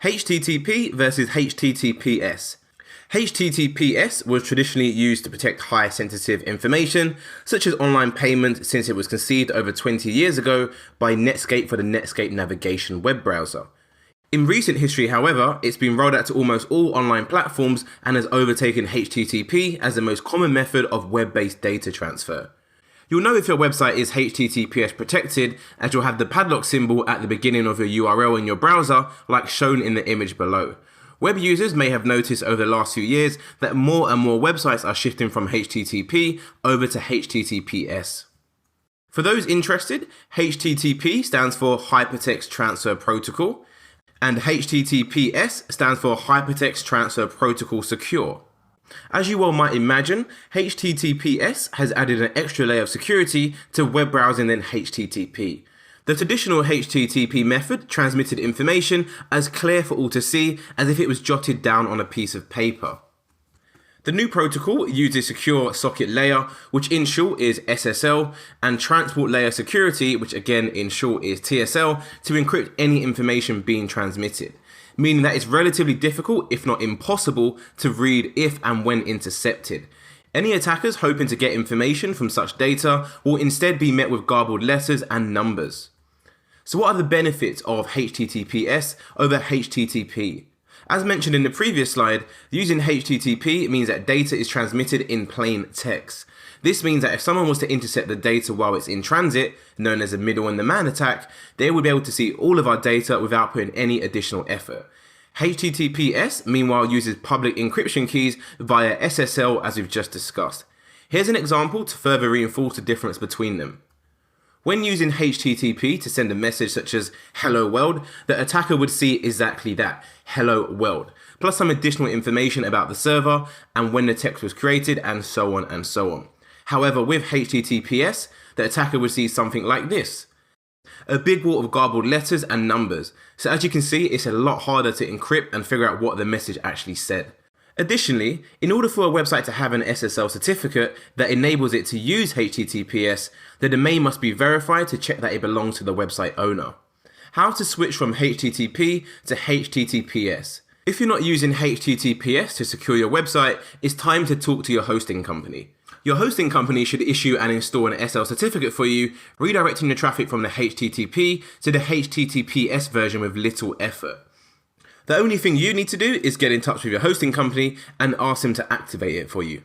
HTTP versus HTTPS. HTTPS was traditionally used to protect high sensitive information, such as online payment, since it was conceived over 20 years ago by Netscape for the Netscape navigation web browser. In recent history, however, it's been rolled out to almost all online platforms and has overtaken HTTP as the most common method of web-based data transfer. You'll know if your website is HTTPS protected, as you'll have the padlock symbol at the beginning of your URL in your browser, like shown in the image below. Web users may have noticed over the last few years that more and more websites are shifting from HTTP over to HTTPS. For those interested, HTTP stands for Hypertext Transfer Protocol, and HTTPS stands for Hypertext Transfer Protocol Secure. As you well might imagine, HTTPS has added an extra layer of security to web browsing than HTTP. The traditional HTTP method transmitted information as clear for all to see as if it was jotted down on a piece of paper. The new protocol uses Secure Socket Layer, which in short is SSL, and Transport Layer Security, which again in short is TSL, to encrypt any information being transmitted, meaning that it's relatively difficult, if not impossible, to read if and when intercepted. Any attackers hoping to get information from such data will instead be met with garbled letters and numbers. So what are the benefits of HTTPS over HTTP? As mentioned in the previous slide, using HTTP means that data is transmitted in plain text. This means that if someone was to intercept the data while it's in transit, known as a middle and the man attack, they would be able to see all of our data without putting any additional effort. HTTPS, meanwhile, uses public encryption keys via SSL, as we've just discussed. Here's an example to further reinforce the difference between them. When using HTTP to send a message such as "Hello World," the attacker would see exactly that, "Hello World," plus some additional information about the server and when the text was created, and so on and so on. However, with HTTPS, the attacker would see something like this, a big wall of garbled letters and numbers. So as you can see, it's a lot harder to encrypt and figure out what the message actually said. Additionally, in order for a website to have an SSL certificate that enables it to use HTTPS, the domain must be verified to check that it belongs to the website owner. How to switch from HTTP to HTTPS? If you're not using HTTPS to secure your website, it's time to talk to your hosting company. Your hosting company should issue and install an SL certificate for you, redirecting the traffic from the HTTP to the HTTPS version with little effort. The only thing you need to do is get in touch with your hosting company and ask them to activate it for you.